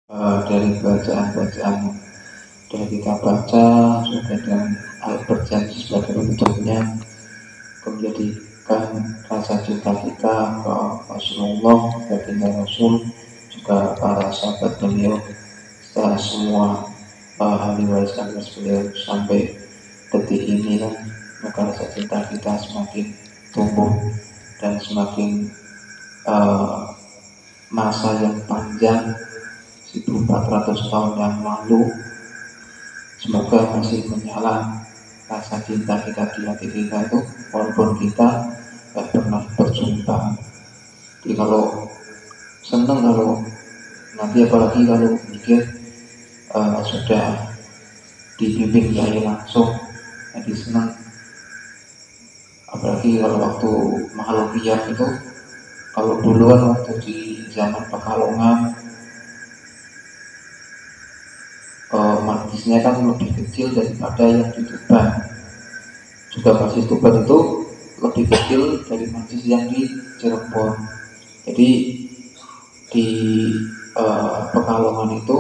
dari bacaan-bacaan sudah kita baca, sudah dan berjanji sebagai bentuknya menjadikan rasa cinta kita ke Rasulullah, baginda Rasul, juga para sahabat beliau, secara semua ahli waris beliau sampai detik ini kan, maka rasa cinta kita semakin tumbuh dan semakin masa yang panjang 1400 tahun yang lalu semoga masih menyala rasa cinta kita di hati kita itu, walaupun kita tidak pernah berjumpa. Jadi kalau senang, kalau nanti apalagi kalau mikir sudah dibimbing kiai langsung, jadi senang. Apalagi kalau waktu Mahalukiyah itu, kalau duluan waktu di zaman Pekalongan majlisnya kan lebih kecil daripada yang di Tuban. Juga majlis Tuban itu lebih kecil dari majlis yang di Cirebon. Jadi di Pekalongan itu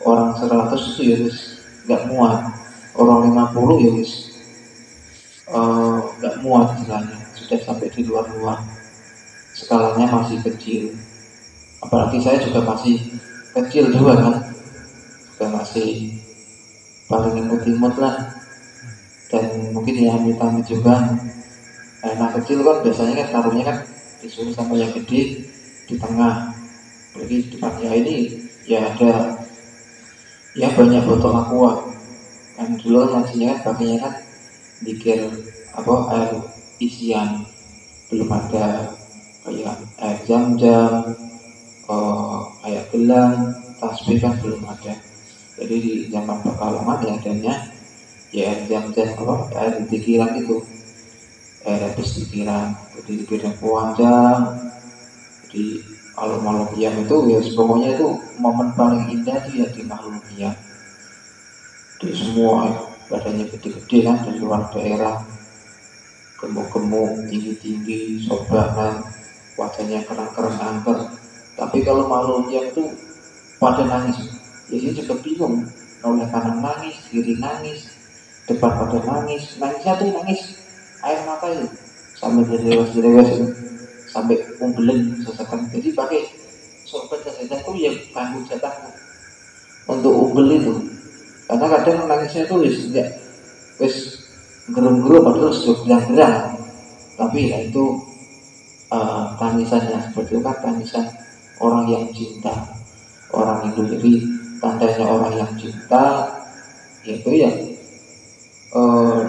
orang 100 itu ya wis nggak muat, orang 50 ya wis nggak muat istilahnya, sudah sampai di luar-luar, skalanya masih kecil. Apalagi saya juga masih kecil juga kan, juga masih paling imut-imut lah, dan mungkin ya amit-amit juga. Anak kecil kan biasanya kan taruhnya kan disuruh sama yang gede di tengah, jadi depannya ini ya ada ya banyak botol aqua kan, dulu ngajinya kan pakainya kan bikin air isian, belum ada kayak air jam-jam, kayak gelang, tasbih kan belum ada. Jadi di zaman Pekalongan ya adanya ya air jam-jam, air pikiran itu, air habis pikiran, jadi pikiran panjang. Jadi kalau Mahalukiyah itu ya pokoknya itu momen paling indah itu ya di Mahalukiyah. Di semua badannya gede-gede kan, dari luar daerah, gemuk-gemuk, tinggi-tinggi, sobakan, wajahnya keren-keren angker. Tapi kalau Mahalukiyah itu pada nangis. Ya sih juga bingung, oleh kanan nangis, kiri nangis, depan pada nangis, nangisnya tuh nangis air mata itu sampai jerewas itu, sampai umbelin sesekan. Jadi pakai sorban saja tuh yang tanggung jatahku untuk umbel itu, karena kadang nangisnya tuh wis gerum-gerum padahal sudah gerang-gerang, tapi ya itu tangisannya seperti itu kan, tangisan orang yang cinta, orang itu. Jadi tandanya orang yang cinta yaitu ya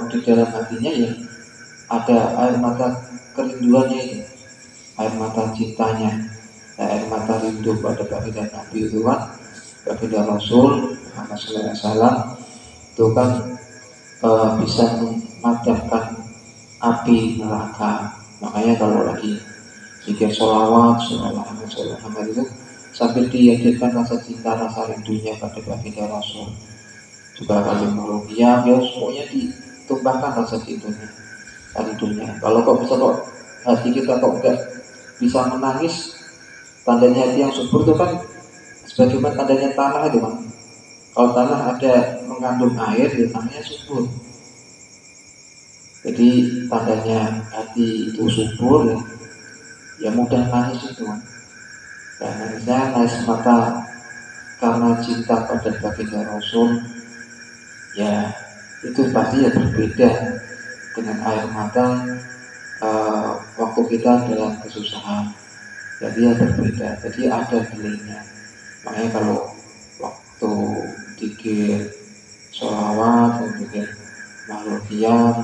di dalam hatinya ya ada air mata kerinduannya itu, air mata cintanya, air mata rindu pada baginda Nabi itu kan, baginda Rasul Muhammad SAW itu kan bisa memadamkan api neraka. Makanya kalau lagi zikir sholawat itu sambil dihadirkan rasa cinta, rasa rindunya pada baginda Rasul. Juga kali Mahalukiyah ya semuanya ditumpahkan rasa cintanya, rindunya. Kalau kok bisa kok hati kita kok enggak bisa menangis, tandanya hati yang subur itu kan sebagaimana tandanya tanah itu kan. Kalau tanah ada mengandung air, ya namanya subur. Jadi tandanya hati itu subur ya mudah nangis itu kan. Dan nangisnya nangis mata karena cinta pada baginda Rasul, ya itu pasti ya berbeda dengan air mata waktu kita dalam kesusahan. Jadi ya berbeda, jadi ada nilainya. Makanya kalau waktu dikir sholawat, dikir Mahalukiyah,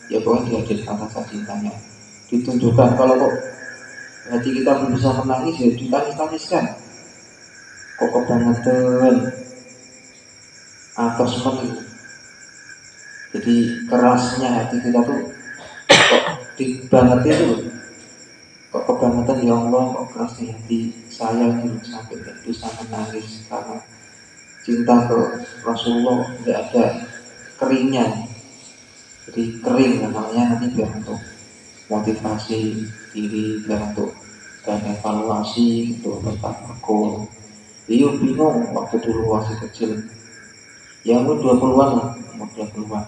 ya pokoknya dihadirkan rasa cintanya, ditunjukkan. Kalau kok hati kita belum bisa menangis, ya ditangis-tangiskan. Kok kebangetan atau seperti itu. Jadi kerasnya hati kita tuh kok dibanget itu, kok kebangetan ya Allah, kok keras di hati saya ini sampai tidak bisa menangis karena cinta ke Rasulullah, tidak ada keringnya. Jadi kering namanya, nanti biar untuk motivasi diri, biar untuk dan evaluasi, untuk tetap tekun. Iya bingung waktu dulu masih kecil. Ya umur 20-an lah, umur 20-an.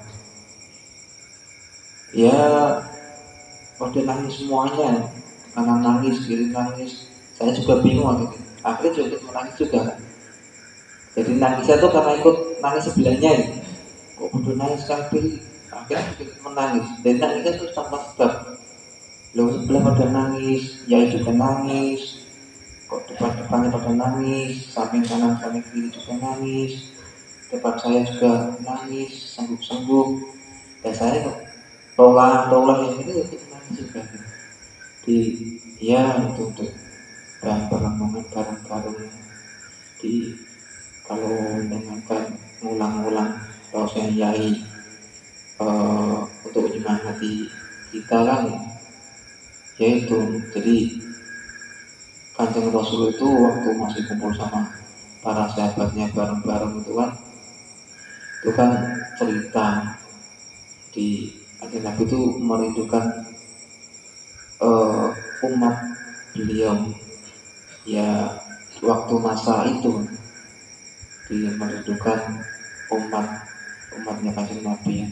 Ya pada nangis semuanya, kanan nangis, kiri nangis. Saya juga bingung waktu itu. Akhirnya juga ikut menangis juga. Jadi nangisnya tuh karena ikut nangis sebelahnya ya. Kok udah nangis kabel? Akhirnya ikut menangis. Dan nangisnya tuh tanpa sebab. Lo sebelah pada nangis, ya juga nangis. Kok depan-depannya pada nangis, samping kanan samping kiri juga nangis. Depan saya juga nangis, sangguk-sangguk. Dan saya kok tolak yang itu ikut nangis juga. Di ya itu untuk bareng-bareng bareng-bareng di kalau dengarkan ngulang-ngulang dosen yai untuk menyemangati kita kan yaitu jadi Kanjeng Rasul itu waktu masih kumpul sama para sahabatnya bareng-bareng itu kan cerita di Kanjeng Nabi itu merindukan umat beliau ya waktu masa itu dia merindukan umatnya Kanjeng Nabi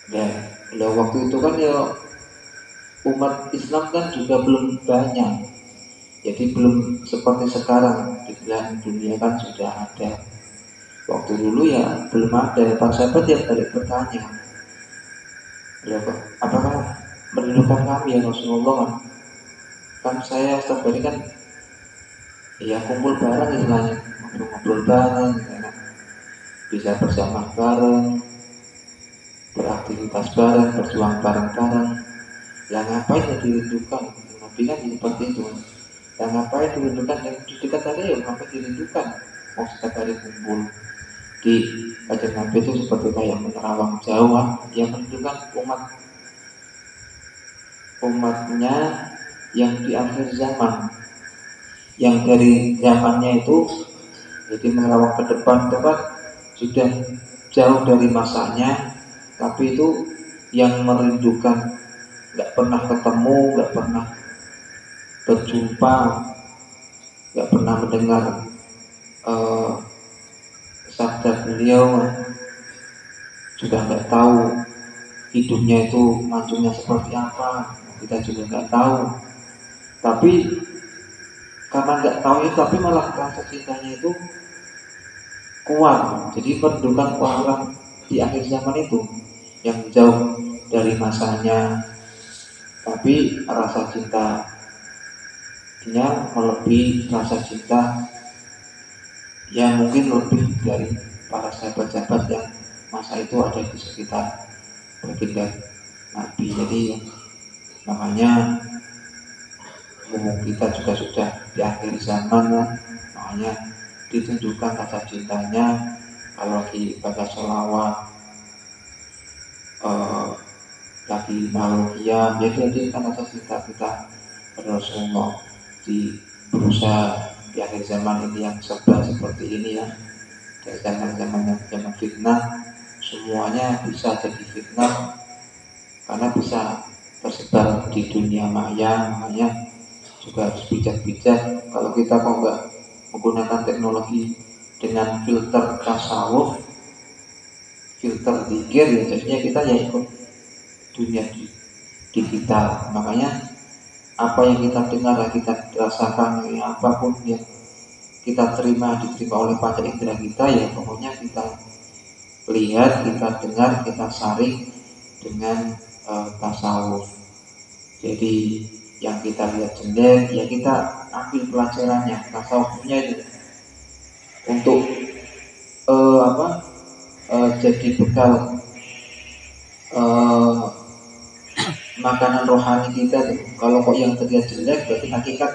ya waktu itu kan ya umat Islam kan juga belum banyak, jadi belum seperti sekarang dibilang dunia kan sudah ada. Waktu dulu ya belum ada. Para sahabat yang balik bertanya, ya apakah merindukan kami ya Rasulullah? Kan saya setiap hari kan ya kumpul bareng istilahnya, ngobrol bareng, ya, bisa bersama bareng, beraktivitas bareng, berjuang bareng-bareng. Ya ngapain yang dirindukan? Nabi kan seperti itu. Ya ngapain dirindukan? Yang di dekat tadi ya ngapain dirindukan? Mau setiap hari kumpul di Kanjeng Nabi itu seperti kayak menerawang Jawa yang merindukan umatnya yang di akhir zaman, yang dari zamannya itu jadi menerawang ke depan sudah jauh dari masanya, tapi itu yang merindukan, nggak pernah ketemu, nggak pernah berjumpa, nggak pernah mendengar sabda beliau, juga nggak tahu hidupnya itu majunya seperti apa, kita juga nggak tahu. Tapi karena nggak tahu itu, tapi malah rasa cintanya itu kuat. Jadi merindukan orang di akhir zaman itu yang jauh dari masanya, tapi rasa cintanya melebihi rasa cinta yang mungkin lebih dari para sahabat-sahabat yang masa itu ada di sekitar baginda Nabi. Jadi makanya umum kita juga sudah di akhir zaman ya, makanya ditunjukkan rasa cintanya. Kalau lagi baca sholawat, lagi bahagia, jadi kan rasa cinta kita pada Rasulullah. Di berusaha di akhir zaman ini yang serba seperti ini ya, dari zaman fitnah, semuanya bisa jadi fitnah karena bisa tersebar di dunia maya. Makanya juga harus bijak-bijak. Kalau kita mau nggak menggunakan teknologi dengan filter tasawuf, filter zikir, ya jadinya kita ya ikut dunia digital. Makanya apa yang kita dengar, yang kita rasakan, ya apapun yang kita diterima oleh panca indera kita, ya pokoknya kita lihat, kita dengar, kita saring dengan tasawuf. Jadi yang kita lihat jelek, ya kita ambil pelajarannya. Tasawufnya itu untuk jadi bekal makanan rohani kita tuh. Kalau kok yang terlihat jelek, berarti hakikat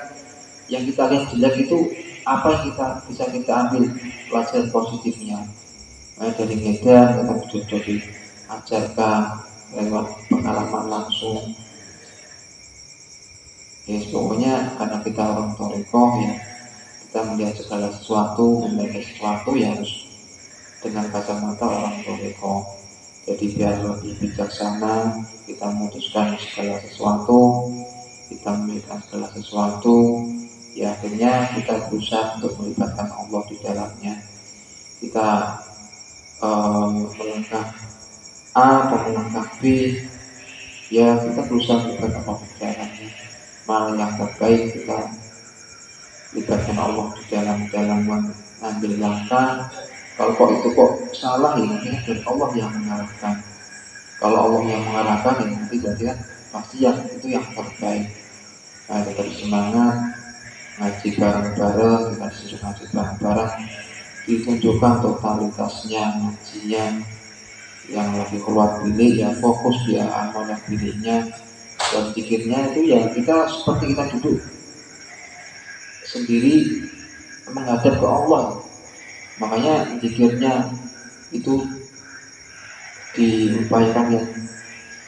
yang kita lihat jelek itu apa yang bisa kita ambil pelajaran positifnya. Dari medan kita sudah diajarkan lewat pengalaman langsung. Ya pokoknya karena kita orang Toriko ya, kita melihat segala sesuatu, memiliki sesuatu ya harus dengan kacamata orang Toriko. Jadi biar lebih bijaksana, kita memutuskan segala sesuatu, kita memiliki segala sesuatu Ya akhirnya kita berusaha untuk melibatkan Allah di dalamnya. Kita melangkah A dan melangkah B, ya kita berusaha melibatkan Allah di dalamnya. Mana yang terbaik kita libatkan Allah di dalam mengambil langkah. Kalau kok itu kok salah ya nanti dari Allah yang mengarahkan. Kalau Allah yang mengarahkan ya nanti berarti kan pasti yang itu yang terbaik. Nah, tetap semangat ngaji bareng-bareng, kita disuruh ngaji bareng-bareng, ditunjukkan totalitasnya ngajinya. Yang lagi keluar bilik ya fokus dia amal yang biliknya, dan pikirnya itu ya kita seperti kita duduk sendiri menghadap ke Allah. Makanya zikirnya itu diupayakan yang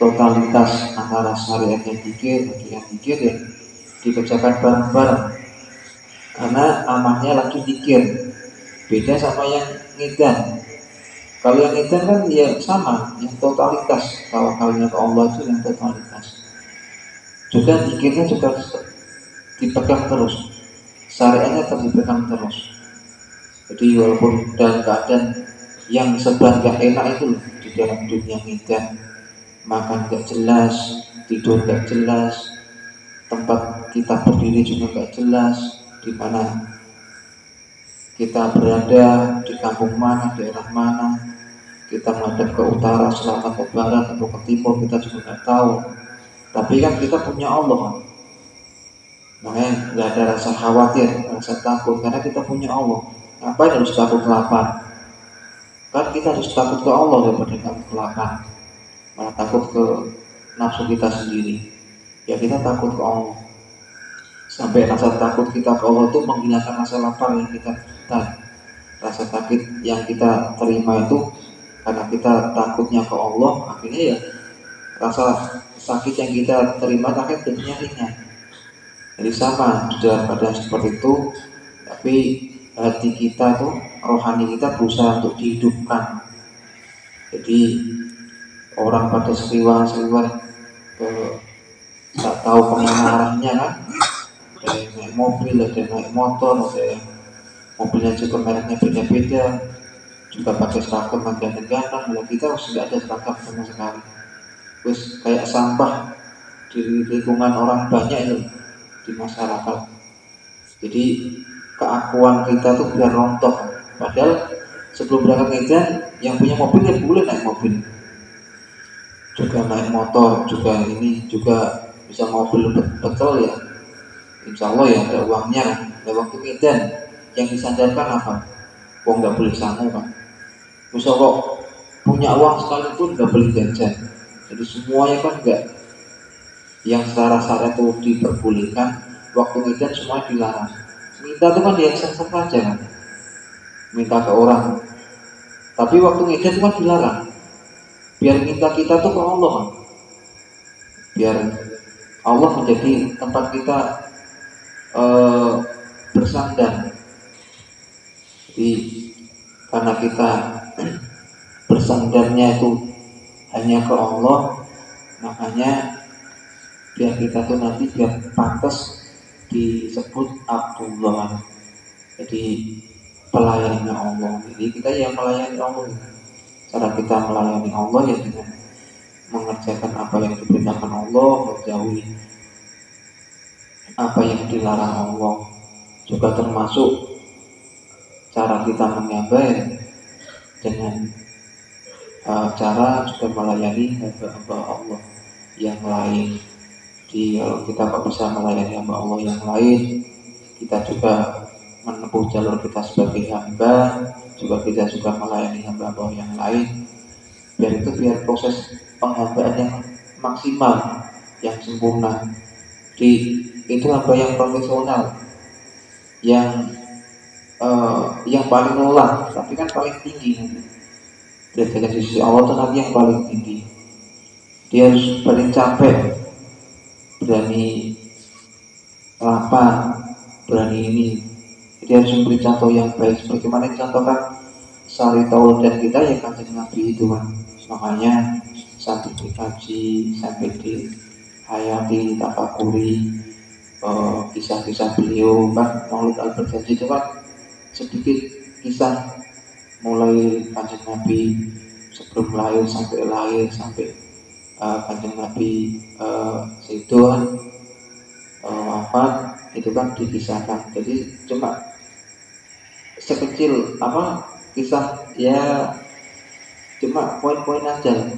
totalitas antara syariatnya zikir dan zikir ya dikerjakan bareng-bareng, karena amalnya lagi zikir, beda sama yang ngedan. Kalau yang ngedan kan ya sama, yang totalitas. Kalau kalinya ke Allah itu yang totalitas. Juga zikirnya juga dipegang terus, syariatnya tetap dipegang terus. Jadi walaupun dalam keadaan yang serba gak enak itu di dalam dunia ngedan, makan gak jelas, tidur gak jelas, tempat kita berdiri juga gak jelas, di mana kita berada, di kampung mana, daerah mana, kita menghadap ke utara, selatan, ke barat, atau ke timur, kita juga nggak tahu. Tapi kan kita punya Allah, makanya nggak ada rasa khawatir, rasa takut, karena kita punya Allah. Ngapain harus takut lapar? Kan kita harus takut ke Allah daripada takut ke lapar, malah takut ke nafsu kita sendiri. Ya kita takut ke Allah. Sampai rasa takut kita ke Allah itu menghilangkan rasa lapar yang kita tahu. Rasa sakit yang kita terima itu karena kita takutnya ke Allah, akhirnya ya rasa sakit yang kita terima akhirnya jadinya ringan. Jadi sama di dalam keadaan seperti itu, tapi hati kita tuh, rohani kita berusaha untuk dihidupkan. Jadi orang pada seliwan-seliwan tak tahu kemana arahnya kan, ada yang naik mobil, ada yang naik motor, ada yang mobilnya juga mereknya beda-beda, juga pakai seragam ganti-ganti. Kalau kita harus nggak ada seragam sama sekali, terus kayak sampah di lingkungan orang banyak itu di masyarakat. Jadi keakuan kita tuh biar rontok. Padahal sebelum berangkat ngedan, yang punya mobil ya boleh naik mobil, juga naik motor, juga ini juga bisa mobil betul ya. Insya Allah ya ada uangnya kan. Dan waktu ngedan yang disandarkan apa? Uang nggak boleh sangu kan. Bisa kok punya uang sekalipun nggak boleh jajan. Jadi semuanya kan enggak, yang secara syariat itu diperbolehkan, waktu ngedan semuanya dilarang. Minta itu kan dia sah saja kan, minta ke orang. Tapi waktu ngedan itu kan dilarang. Biar minta kita tuh ke Allah kan. Biar Allah menjadi tempat kita bersandar. Jadi karena kita bersandarnya itu hanya ke Allah, makanya biar kita tuh nanti biar pantas disebut Abdullah. Jadi pelayannya Allah. Jadi kita yang melayani Allah. Cara kita melayani Allah ya dengan mengerjakan apa yang diperintahkan Allah, menjauhi apa yang dilarang Allah. Juga termasuk cara kita menyabar dengan cara juga melayani hamba-hamba Allah yang lain. Jadi kalau kita kok bisa melayani hamba Allah yang lain, kita juga menempuh jalur kita sebagai hamba, juga kita juga melayani hamba-hamba yang lain. Biar proses penghambaan yang maksimal, yang sempurna. Jadi itu hamba yang profesional, yang paling lelah, tapi kan paling tinggi nanti. Derajat di sisi Allah itu nanti yang paling tinggi. Dia harus paling capek, berani lapar, berani ini. Jadi harus memberi contoh yang baik, sebagaimana dicontohkan sari tauladan kita ya Kanjeng Nabi itu kan. Makanya sampai dikaji, sampai dihayati, ditafakuri, kisah-kisah beliau kan. Maulid Al-Berjanji itu kan sedikit kisah mulai Kanjeng Nabi sebelum lahir sampai Kanjeng Nabi itu kan wafat, itu kan dikisahkan. Jadi cuma sekecil kisah ya, cuma poin-poin aja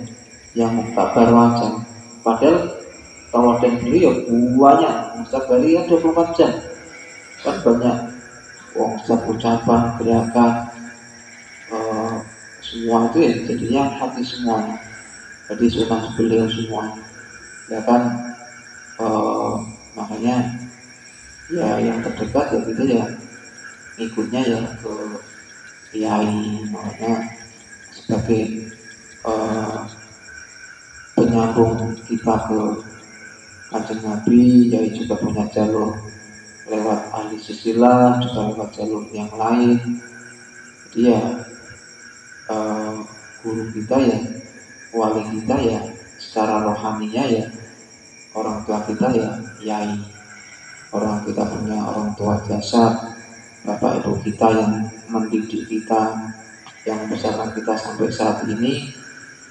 yang tak baru aja. Padahal tawadan beliau banyak, setiap hari ya 24 jam kan, banyak setiap ucapan, gerakan, semua itu ya jadinya hati semuanya. Jadi sunnah beliau semua ya kan. Makanya ya yang terdekat ya gitu ya, ikutnya ya ke kiai. Makanya sebagai penyambung kita ke Kanjeng Nabi, ya juga punya jalur lewat ahli silsilah, juga lewat jalur yang lain. Jadi ya guru kita ya, wali kita ya, secara rohaninya ya orang tua kita ya kiai. Orang kita punya orang tua jasad, bapak ibu kita yang mendidik kita, yang membesarkan kita sampai saat ini.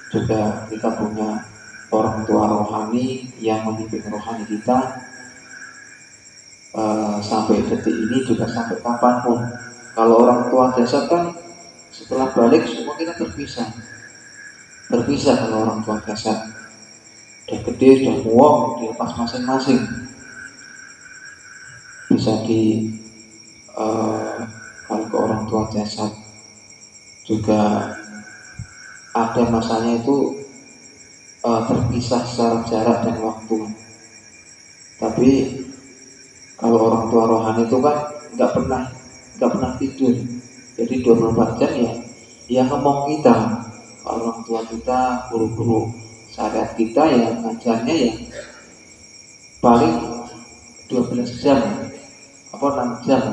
Juga kita punya orang tua rohani yang membimbing rohani kita sampai detik ini, juga sampai kapanpun. Kalau orang tua jasad kan setelah balik semua kita terpisah kalau orang tua jasad udah gede, udah muak, dilepas masing-masing. Bisa kalau ke orang tua jasad juga ada masanya itu terpisah secara jarak dan waktu. Tapi kalau orang tua rohani itu kan nggak pernah tidur. Jadi 24 jam ya yang ngomong kita. Orang tua kita, guru-guru syariat kita ya ngajarnya ya paling 12 jam 6 jam.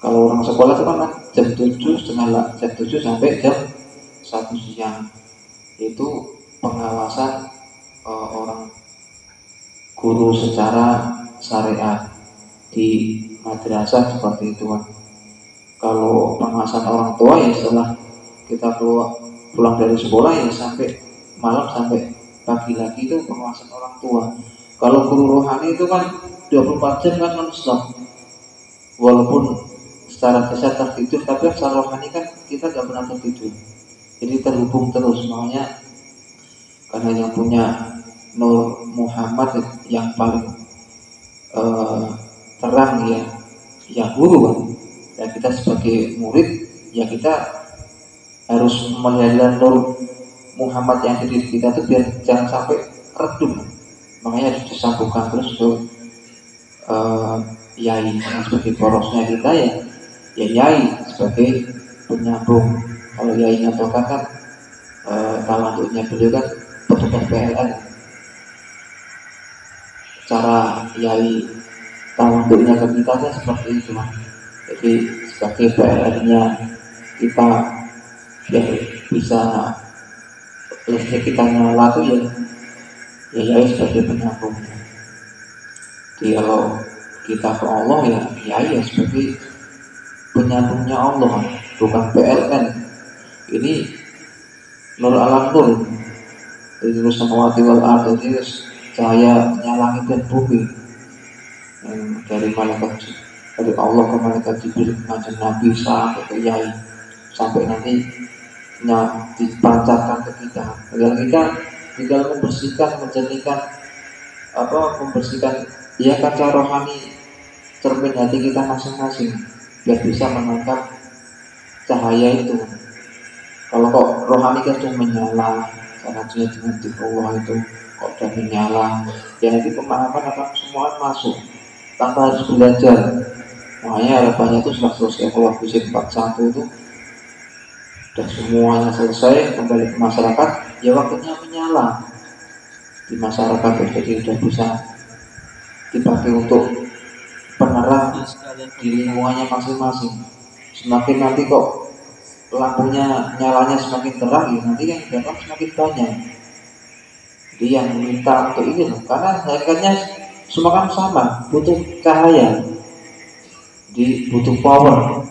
Kalau orang sekolah itu kan jam 7 sampai jam 1 siang. Itu pengawasan orang guru secara syariat di madrasah seperti itu kan. Kalau pengawasan orang tua ya setelah kita pulang dari sekolah ya sampai malam, sampai pagi lagi, itu pengawasan orang tua. Kalau guru rohani itu kan 24 jam kan non-stop. Walaupun secara jasad tertidur, tapi secara rohani kan kita gak pernah tertidur. Jadi terhubung terus. Makanya karena yang punya Nur Muhammad yang paling terang ya, yang guru kan. Dan kita sebagai murid ya kita harus melihat Nur Muhammad yang di diri kita itu biar jangan sampai redup. Makanya harus disambungkan terus ke yai sebagai porosnya kita ya yai sebagai penyambung. Kalau yai nyatakan kan tawaduknya beliau kan petugas PLN. Cara yai tawaduknya ke kita kan seperti itu. Jadi sebagai PLN-nya kita biar bisa listrik kita nyala tuh ya yai sebagai penyambung. Jadi kalau kita ke Allah ya yai sebagai penyambungnya Allah, bukan PLN. Ini nur alam nur, itu samawati wal ardh, ini cahaya langit dan bumi yang dari malaikat, dari Allah ke malaikat Jibril, Kanjeng Nabi sampai ke yai, sampai nanti dipancarkan ke kita. Tinggal kita tinggal membersihkan, menjernihkan membersihkan ya kaca rohani cermin hati kita masing-masing biar bisa menangkap cahaya itu. Kalau kok rohani kan cuma menyala, karena dengan Allah itu kok udah menyala, ya nanti pemahaman akan semua masuk tanpa harus belajar. Makanya harapannya itu setelah selesai keluar fisik 41 itu udah semuanya selesai, kembali ke masyarakat, ya waktunya menyala di masyarakat. Jadi udah bisa dipakai untuk penerang di lingkungannya masing-masing. Semakin nanti kok lampunya nyalanya semakin terang ya nanti yang datang semakin banyak. Jadi yang minta untuk ini loh, karena hakikatnya semua kan sama, butuh cahaya, butuh power.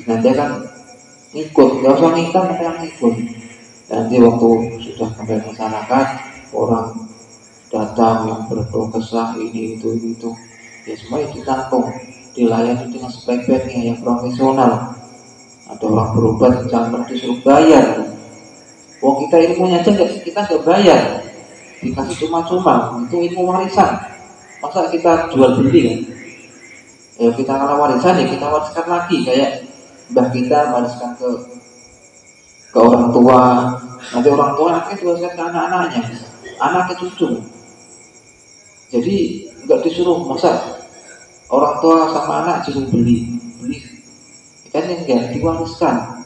Nanti kan ikut, nggak usah ngikut, tapi yang ikut. Nanti waktu sudah sampai masyarakat, orang datang yang berkeluh kesah ini itu, ya semua ditampung, dilayani dengan sebaik-baiknya yang profesional. Ada orang berobat jangan disuruh bayar. Wong kita ilmunya aja kita nggak bayar, dikasih cuma-cuma, itu ilmu warisan. Masa kita jual beli kan? Ya kita kalau warisan ya kita wariskan lagi, kayak mbah kita wariskan ke orang tua, nanti orang tua akhirnya diwariskan ke anak-anaknya, anaknya cucu. Jadi nggak disuruh, masa orang tua sama anak disuruh beli kan, enggak diwariskan.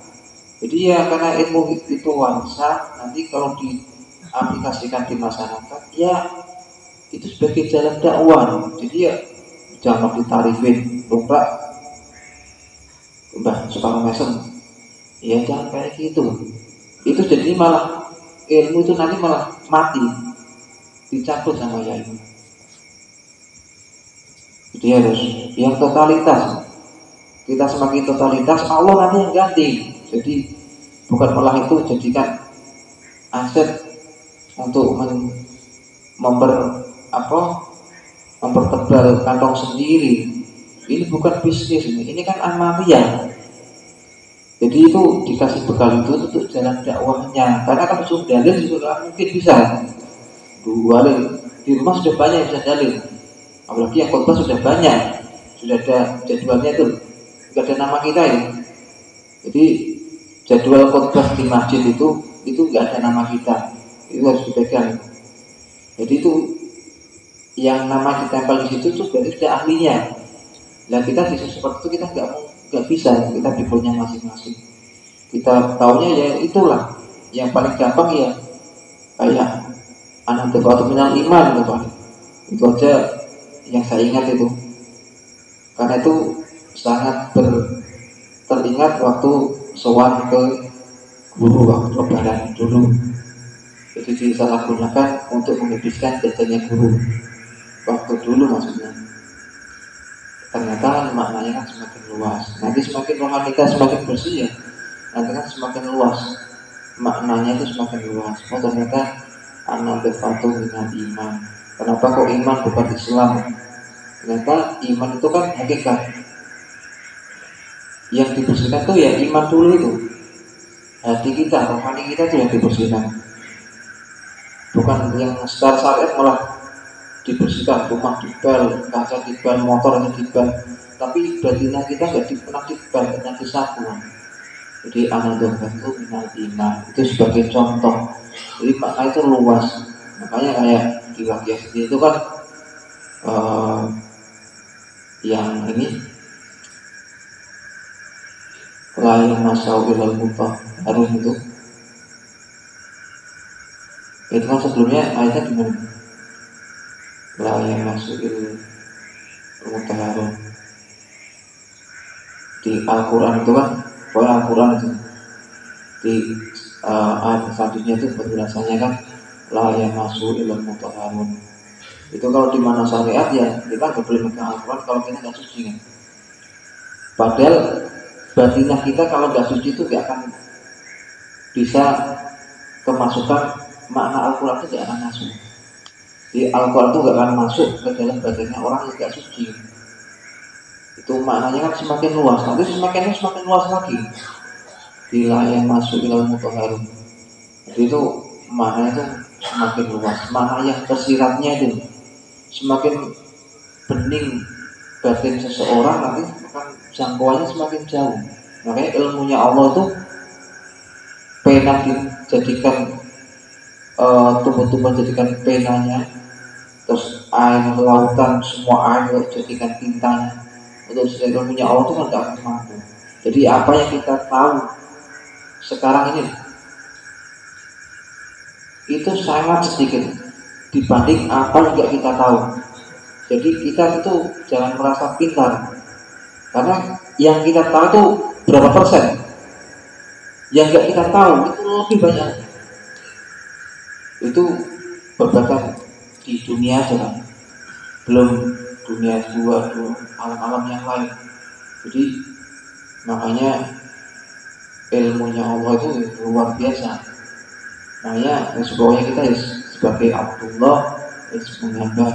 Jadi ya karena ilmu itu warisan, nanti kalau diaplikasikan di masyarakat ya itu sebagai jalan dakwah. Jadi ya jangan ditarifin lupa Mbah Soekarno Mesem, ya jangan kayak gitu. Itu jadi malah ilmu itu nanti malah mati, dicabut sama yai. Jadi harus yang totalitas. Kita semakin totalitas, Allah nanti yang ganti. Jadi bukan malah itu jadikan aset untuk mempertebal kantong sendiri. Ini bukan bisnis, ini kan amalia. Jadi itu dikasih bekal itu untuk jalan dakwahnya. Karena kalau sudah dalil juga gak mungkin bisa. Dua di rumah sudah banyak yang bisa dalil. Apalagi yang khotbah sudah banyak, sudah ada jadwalnya tuh. Gak ada nama kita ya. Jadi jadwal khotbah di masjid itu gak ada nama kita. Itu harus dipegang. Jadi itu yang nama ditempel di situ tuh berarti sudah ahlinya. Nah kita di seperti itu kita nggak bisa, kita bibolnya masing-masing. Kita taunya ya itulah yang paling gampang ya kayak anak atau minal iman gitu. Itu aja yang saya ingat itu. Karena itu sangat teringat waktu sowan ke guru waktu lebaran dulu. Itu disalahgunakan untuk menghabiskan jajannya guru waktu dulu maksudnya. Ternyata maknanya kan semakin luas. Nanti semakin rohani kita semakin bersih ya, nanti kan semakin luas maknanya, itu semakin luas. Oh ternyata an-nadhafatu minal iman. Kenapa kok iman bukan Islam? Ternyata iman itu kan hakikat. Yang dibersihkan tuh ya iman dulu itu. Hati kita, rohani kita tuh yang dibersihkan. Bukan yang secara syariat malah dibersihkan, rumah dibel, kaca dibel, motor dibel, tapi batinah kita nggak pernah dibel, pernah disapu. Jadi an-nadhafatu minal iman itu sebagai contoh. Jadi makna itu luas. Makanya kayak di Waqiah sendiri itu kan yang ini la yamasau ilal mutahharun itu kan sebelumnya ayatnya gimana? La yamasau ilal mutahharun di Al-Quran itu kan, pokoknya Al-Quran itu di ayat selanjutnya itu penjelasannya kan la yamasau ilal mutahharun. Itu kalau di mana syariat ya kita nggak boleh megang Al-Quran kalau kita nggak suci kan. Padahal batinah kita kalau nggak suci itu nggak akan bisa kemasukan makna Al-Quran, itu nggak akan masuk. Di Al-Quran itu nggak akan masuk ke dalam batinnya orang yang nggak suci. Itu maknanya kan semakin luas. Nanti semakin luas lagi. Bila yang masuk ilal mutahharun. Jadi itu maknanya itu semakin luas. Makna yang tersiratnya itu semakin bening batin seseorang, nanti akan jangkauannya semakin jauh. Makanya ilmunya Allah itu pena dijadikan tumbuh-tumbuhan jadikan penanya, terus air lautan semua air jadikan tintanya. Untuk ilmunya Allah itu kan tidak akan mampu. Jadi apa yang kita tahu sekarang ini itu sangat sedikit dibanding apa yang tidak kita tahu. Jadi kita itu jangan merasa pintar, karena yang kita tahu itu berapa persen, yang nggak kita tahu itu lebih banyak. Itu berbagai di dunia aja kan. belum dunia dua, alam-alam yang lain. Jadi makanya ilmunya Allah itu luar biasa. Makanya sebenarnya kita sebagai Abdullah menghamba,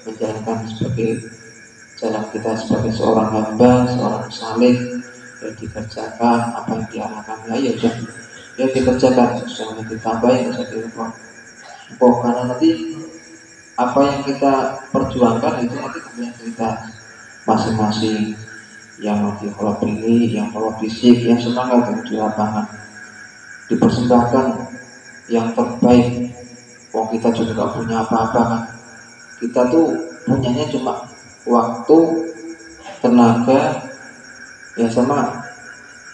menjalankan sebagai jalan kita sebagai seorang hamba, seorang saleh, yang dikerjakan apa yang diarahkannya ya sudah, ya dikerjakan, misalnya ditambahin bisa dirubah. Karena nanti apa yang kita perjuangkan itu nanti punya kita masing-masing, yang di kolom ini, yang kolom fisik, yang semangat yang di lapangan dipersembahkan yang terbaik. Wong kita juga gak punya apa-apa kan, kita tuh punyanya cuma waktu, tenaga, ya sama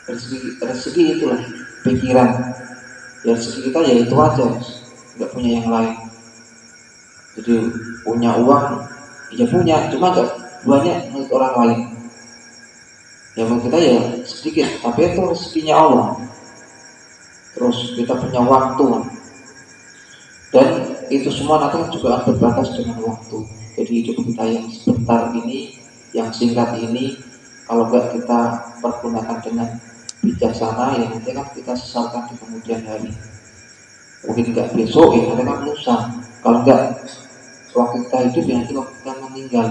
rezeki itulah, pikiran. Ya rezeki kita ya itu aja, nggak punya yang lain. Jadi punya uang, ya punya, cuma gak banyak menurut orang lain. Ya menurut kita ya sedikit, tapi itu rezekinya Allah. Terus kita punya waktu, dan itu semua nanti juga berbatas dengan waktu. Jadi hidup kita yang sebentar ini, yang singkat ini, kalau nggak kita pergunakan dengan bijaksana, ya nanti kan kita sesalkan di kemudian hari. Mungkin nggak besok, ya nanti kan lusa. Kalau nggak waktu kita hidup, ya nanti waktu kita meninggal.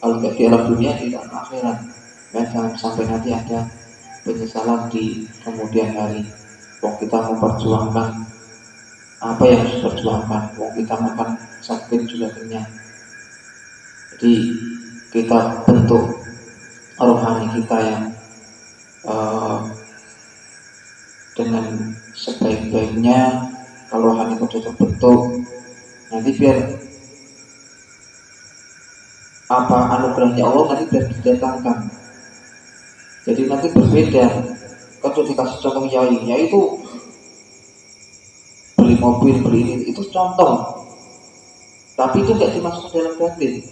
Kalau nggak di alam dunia, di alam akhirat. Dan jangan sampai nanti ada penyesalan di kemudian hari. Waktu kita memperjuangkan apa yang harus diperjuangkan, waktu kita makan sakit juga kenyang. Jadi kita bentuk rohani kita yang dengan sebaik-baiknya. Kalau rohani kita terbentuk, nanti biar apa anugerahnya Allah nanti biar didatangkan. Jadi nanti berbeda. Kalau dikasih contoh yai itu beli mobil, beli ini, itu contoh. Tapi itu nggak dimasukkan dalam batin.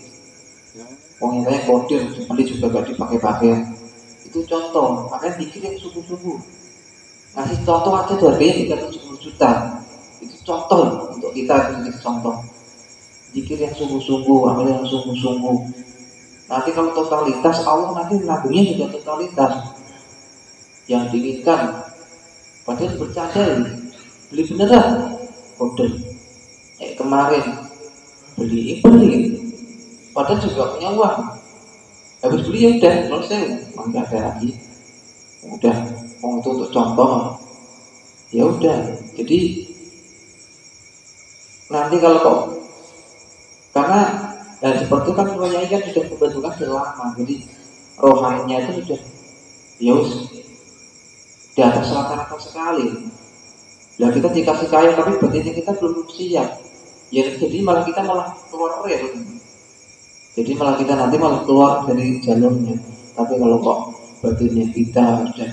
Pokoknya kodir beli juga gak dipakai-pakai. Itu contoh. Makanya dikit yang sungguh-sungguh. Ngasih contoh aja tuh harganya 370 juta. Itu contoh untuk kita, itu contoh. Dikit yang sungguh-sungguh, amal yang sungguh-sungguh. Nanti kalau totalitas, Allah nanti nabungnya juga totalitas. Yang diinginkan. Padahal bercanda beli beneran kodir. Kemarin beli. Padahal juga punya uang. Habis beli ya udah selesai, nggak ada lagi. Udah, mau itu untuk contoh. Ya udah. Jadi nanti kalau kok, karena seperti itu kan semuanya kan sudah kebentukan sudah lama. Jadi rohaninya itu sudah di atas rata-rata sekali. Nah kita dikasih kaya tapi batinnya kita belum siap. Ya jadi kita malah keluar real. Jadi malah kita nanti malah keluar dari jalurnya. Tapi kalau kok batinnya kita sudah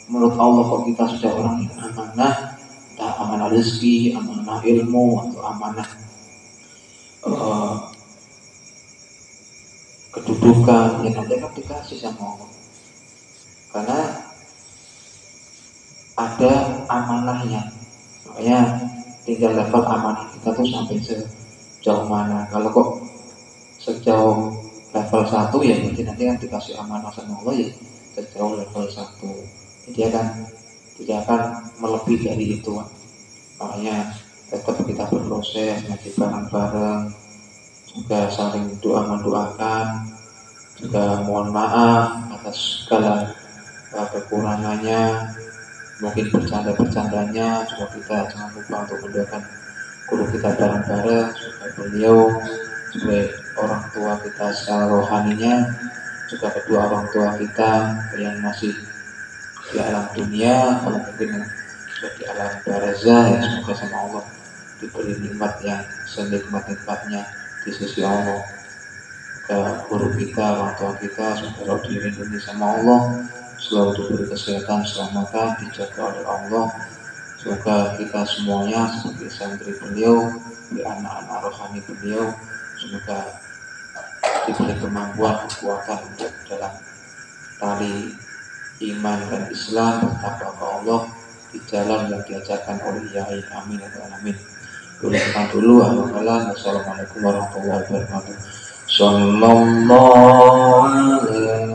menurut Allah kok kita sudah orang yang amanah, entah amanah rezeki, amanah ilmu, atau amanah kedudukan, ya nanti kan dikasih sama Allah. Karena ada amanahnya. Makanya tinggal level amanah kita tuh sampai sejauh mana. Kalau kok sejauh level 1 ya berarti nanti kan dikasih amanah sama Allah ya sejauh level 1. Jadi tidak akan melebihi dari itu. Makanya tetap kita berproses, ngaji bareng-bareng, juga saling doa mendoakan, juga mohon maaf atas segala kekurangannya. Mungkin bercanda-bercandanya juga kita jangan lupa untuk mendoakan guru kita bareng-bareng, supaya beliau sebagai orang tua kita secara rohaninya, juga kedua orang tua kita yang masih di alam dunia, kalau mungkin sudah di alam barzah, ya semoga sama Allah diberi nikmat yang senikmat-nikmatnya di sisi Allah. Ke guru kita, orang tua kita, semoga dilindungi sama Allah, selalu diberi kesehatan, keselamatan, dijaga oleh Allah. Semoga kita semuanya sebagai santri beliau, di anak-anak rohani beliau, semoga diberi kemampuan, kekuatan untuk dalam tali iman dan Islam, bertakwa ke Allah di jalan yang diajarkan oleh Yai. Amin. Amin. dulu. Assalamualaikum warahmatullahi wabarakatuh. Sallallahu alaihi